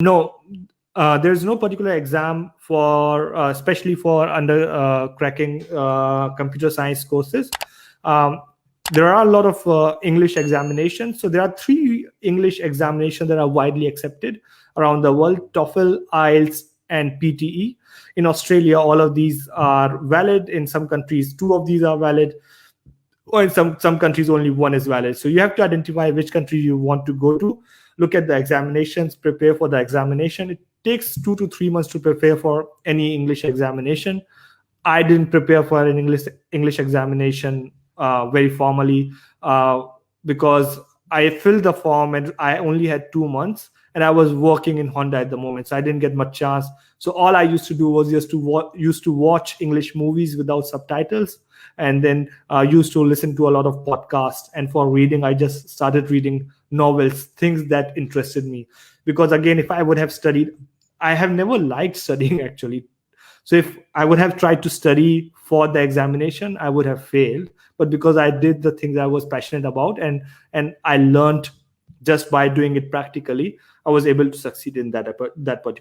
No, there's no particular exam for, especially for under cracking computer science courses. Um, there are a lot of English examinations. So there are 3 English examinations that are widely accepted around the world: TOEFL, IELTS, and PTE. In Australia, all of these are valid. In some countries, 2 of these are valid, or in some countries only 1 is valid. So you have to identify which country you want to go to, look at the examinations, prepare for the examination. It takes 2 to 3 months to prepare for any English examination. I didn't prepare for an English examination very formally, because I filled the form and I only had 2 months, and I was working in Honda at the moment, so I didn't get much chance. So all I used to do was just to used to watch English movies without subtitles, and then used to listen to a lot of podcasts. And for reading, I just started reading novels, things that interested me. Because again, if I would have studied, I have never liked studying actually. So if I would have tried to study for the examination, I would have failed. But because I did the things I was passionate about, and I learned just by doing it practically, I was able to succeed in that particular.